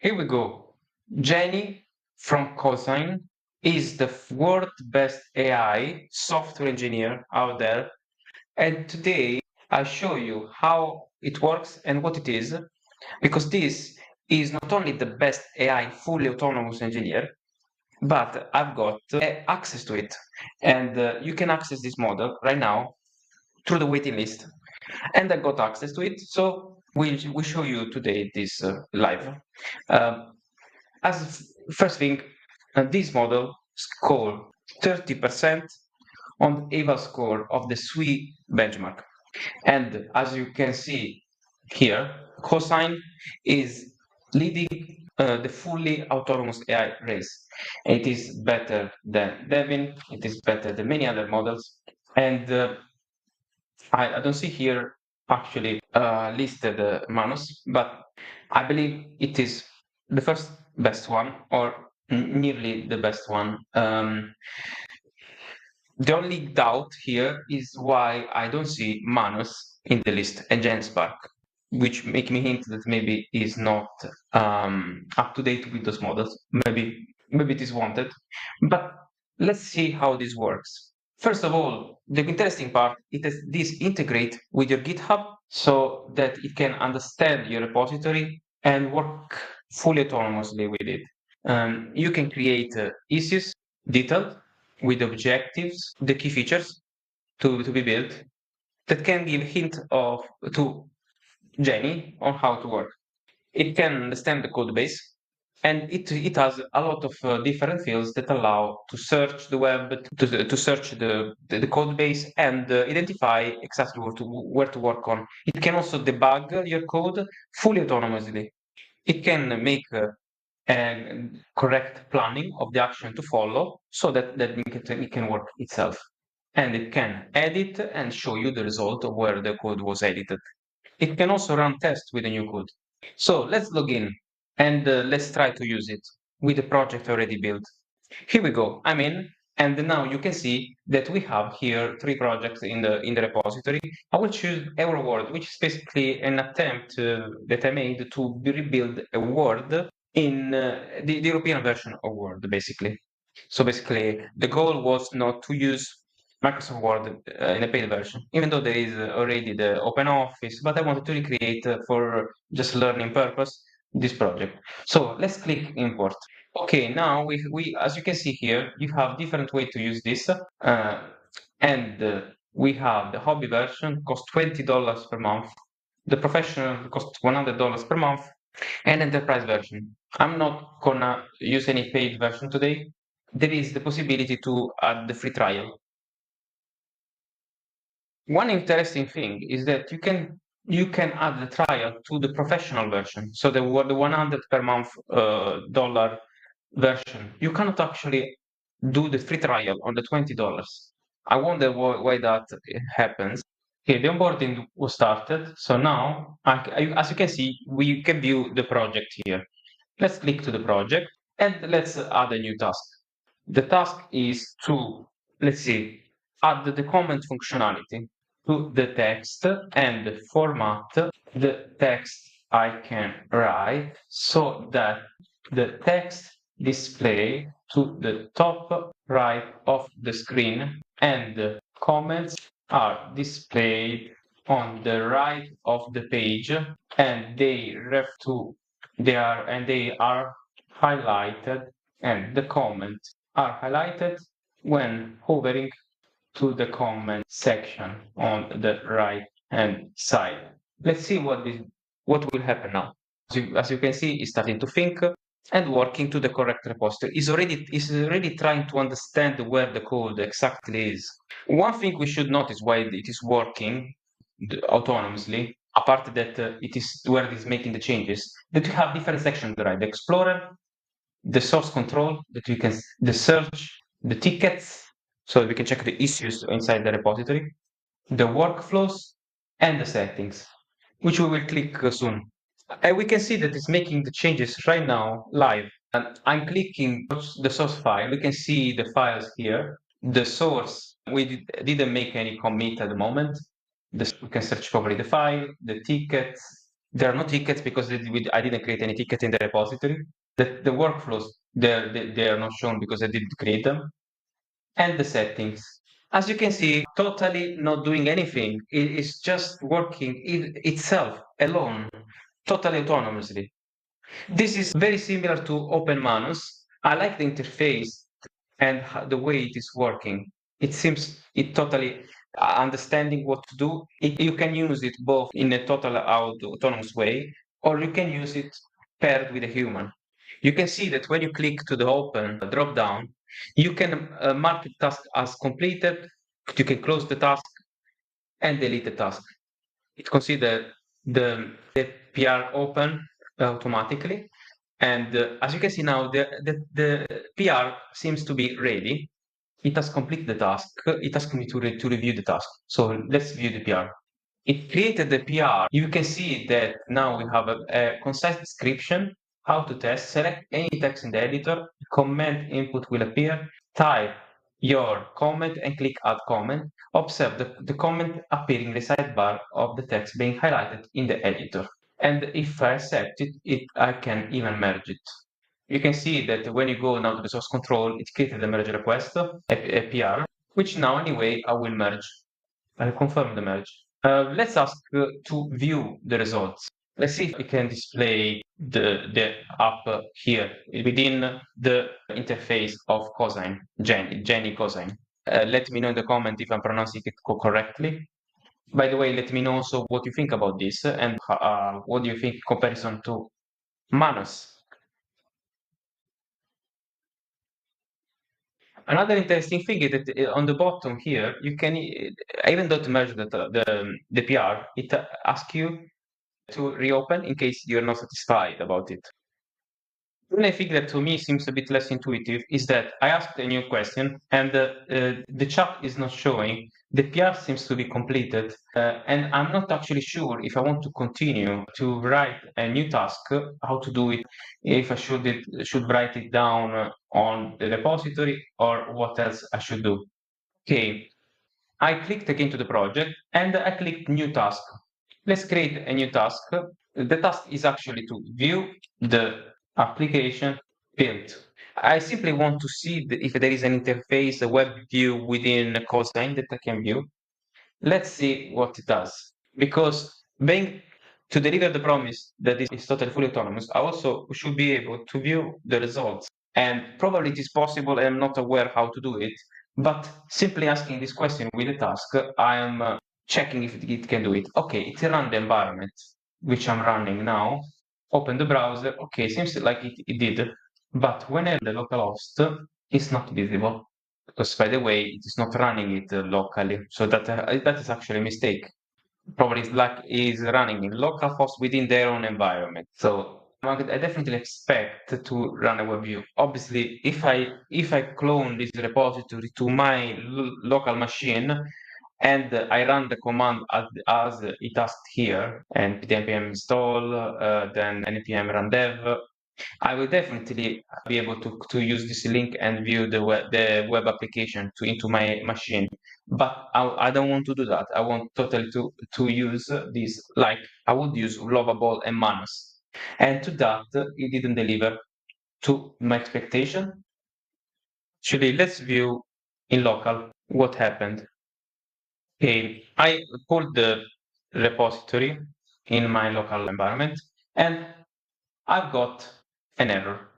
Here we go. Jenny from Cosine is the world best AI software engineer out there. And today I show you how it works and what it is, because this is not only the best AI fully autonomous engineer, but I've got access to it. And you can access this model right now through the waiting list. And I got access to it. So we show you today this live. Um, as first thing, this model scored 30% on the eval score of the SWE benchmark. And as you can see here, Cosine is leading the fully autonomous AI race. It is better than Devin, it is better than many other models. And I don't see here actually listed Manus, but I believe it is the first best one or nearly the best one. The only doubt here is why I don't see Manus in the list and Genspark, which make me hint that maybe is not up to date with those models. Maybe it is wanted, but let's see how this works. First of all, the interesting part is that this integrate with your GitHub so that it can understand your repository and work fully autonomously with it. You can create issues detailed with objectives, the key features to be built that can give hint of to Jenny on how to work. It can understand the code base, and it has a lot of different fields that allow to search the web, to search the code base and identify exactly where to work on. It can also debug your code fully autonomously. It can make correct planning of the action to follow so that it can work itself. And it can edit and show you the result of where the code was edited. It can also run tests with the new code. So let's log in and let's try to use it with the project already built. Here we go. I'm in, and now you can see that we have here 3 projects in the repository. I will choose a word, which is basically an attempt that I made to rebuild a word in the European version of Word, basically. So basically, the goal was not to use Microsoft Word in a paid version, even though there is already the OpenOffice, but I wanted to recreate for just learning purpose this project. So let's click import. Okay, now we as you can see here, you have different way to use this, and we have the hobby version costs $20 per month, the professional costs $100 per month, and enterprise version. I'm not gonna use any paid version today. There is the possibility to add the free trial. One interesting thing is that you can add the trial to the professional version. So the 100 per month dollar version. You cannot actually do the free trial on the $20. I wonder why that happens. Okay, the onboarding was started. So now, as you can see, we can view the project here. Let's click to the project and let's add a new task. The task is to, let's see, add the comment functionality to the text and format the text I can write so that the text display to the top right of the screen and the comments are displayed on the right of the page and they are highlighted, and the comments are highlighted when hovering to the comment section on the right hand side. Let's see what will happen now. As you can see, it's starting to think and working to the correct repository. Is already trying to understand where the code exactly is. One thing we should notice why it is working autonomously, apart that it is where it is making the changes, that you have different sections, right? The Explorer, the source control, that we can, the search, the tickets, so we can check the issues inside the repository, the workflows, and the settings, which we will click soon. And we can see that it's making the changes right now live. And I'm clicking the source file. We can see the files here. The source, we didn't make any commit at the moment. We can search probably the file, the tickets, There are no tickets because I didn't create any ticket in the repository. The workflows, they are not shown because I didn't create them. And the settings. As you can see, totally not doing anything. It is just working itself alone, totally autonomously. This is very similar to OpenManus. I like the interface and the way it is working. It seems it totally understanding what to do. You can use it both in a total autonomous way, or you can use it paired with a human. You can see that when you click to the open drop down, you can mark the task as completed. You can close the task and delete the task. It considers the PR open automatically. And as you can see now, the PR seems to be ready. It has completed the task. It asks me to review the task. So let's view the PR. It created the PR. You can see that now we have a concise description, how to test, select any text in the editor, comment input will appear, type your comment and click add comment. Observe the comment appearing in the sidebar of the text being highlighted in the editor. And if I accept it, I can even merge it. You can see that when you go now to the source control, it created a merge request, a PR, which now anyway I will merge. I'll confirm the merge. Let's ask to view the results. Let's see if we can display the app here within the interface of Cosine, Genie Cosine. Let me know in the comment if I'm pronouncing it correctly. By the way, let me know also what you think about this and what do you think in comparison to Manus. Another interesting thing is that on the bottom here, you can, even though to merge the PR, it asks you to reopen in case you're not satisfied about it. One thing that to me seems a bit less intuitive is that I asked a new question and the chat is not showing. The PR seems to be completed, and I'm not actually sure if I want to continue to write a new task, how to do it, if I should write it down on the repository or what else I should do. Okay, I clicked again to the project and I clicked new task. Let's create a new task. The task is actually to view the application built. I simply want to see if there is an interface, a web view within Cosine that I can view. Let's see what it does. Because being to deliver the promise that is totally fully autonomous, I also should be able to view the results. And probably it is possible, I'm not aware how to do it, but simply asking this question with a task, I am checking if it can do it. Okay, it's a run environment, which I'm running now. Open the browser. Okay, seems like it did. But when I run the localhost, it's not visible. Because by the way, it is not running it locally. So that is actually a mistake. Probably it's like is running in localhost within their own environment. So I definitely expect to run a web view. Obviously, if I clone this repository to my local machine and I run the command as it asked here and npm install, then npm run dev, I will definitely be able to use this link and view the web application into my machine. But I don't want to do that. I want totally to use this like I would use Lovable and Manus. And to that, it didn't deliver to my expectation. Actually, let's view in local what happened. Okay, I pulled the repository in my local environment and I've got an error.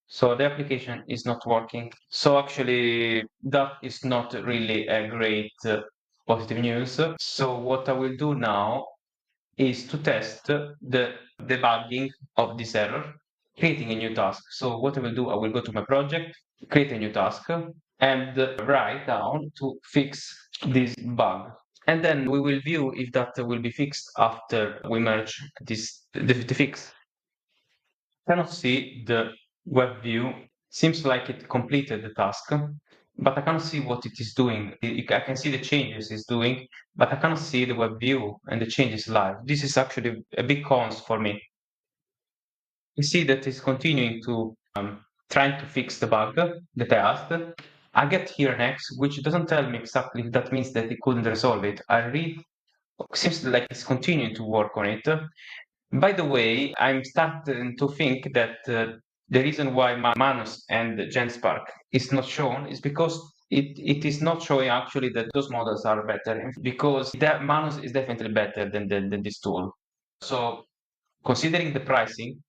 So the application is not working. So actually, that is not really a great positive news. So what I will do now is to test the debugging of this error, creating a new task. So what I will do, I will go to my project, create a new task, and write down to fix this bug. And then we will view if that will be fixed after we merge the fix. Cannot see the web view. Seems like it completed the task, but I cannot see what it is doing. I can see the changes it's doing, but I cannot see the web view and the changes live. This is actually a big cons for me. You see that it's continuing to trying to fix the bug that I asked. I get here next, which doesn't tell me exactly if that means that it couldn't resolve it. I read, seems like it's continuing to work on it. By the way, I'm starting to think that the reason why Manus and GenSpark is not shown is because it is not showing actually that those models are better, because that Manus is definitely better than this tool. So considering the pricing,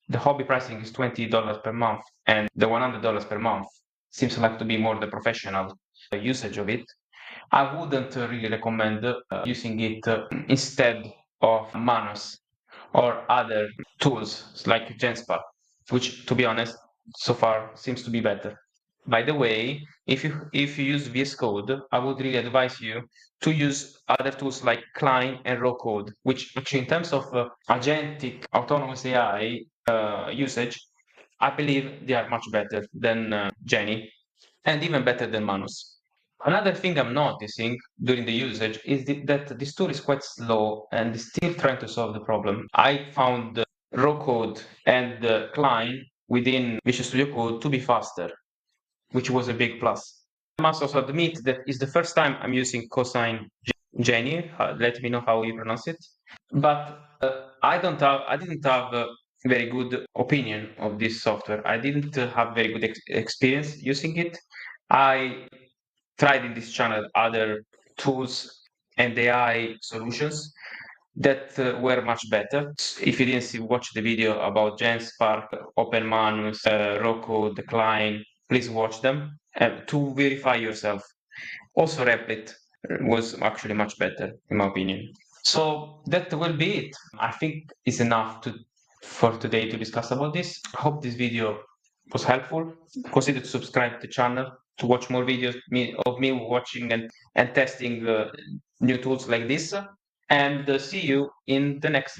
the hobby pricing is $20 per month, and the $100 per month seems like to be more the professional usage of it. I wouldn't really recommend using it instead of Manus or other tools like GenSpark, which, to be honest, so far seems to be better. By the way, if you use VS Code, I would really advise you to use other tools like Klein and Raw Code, which actually, in terms of agentic autonomous AI usage, I believe they are much better than Genie and even better than Manus. Another thing I'm noticing during the usage is that this tool is quite slow and is still trying to solve the problem. I found raw code and Klein within Visual Studio Code to be faster, which was a big plus. I must also admit that it's the first time I'm using Cosine Genie. Let me know how you pronounce it. But I didn't have a very good opinion of this software. I didn't have very good experience using it. I tried in this channel other tools and AI solutions that were much better. If you didn't watch the video about GenSpark, OpenManus, Roku, Decline, please watch them to verify yourself. Also, Replit was actually much better, in my opinion. So that will be it. I think it's enough for today to discuss about this. I hope this video was helpful. Consider to subscribe to the channel to watch more videos of me watching and testing new tools like this. And see you in the next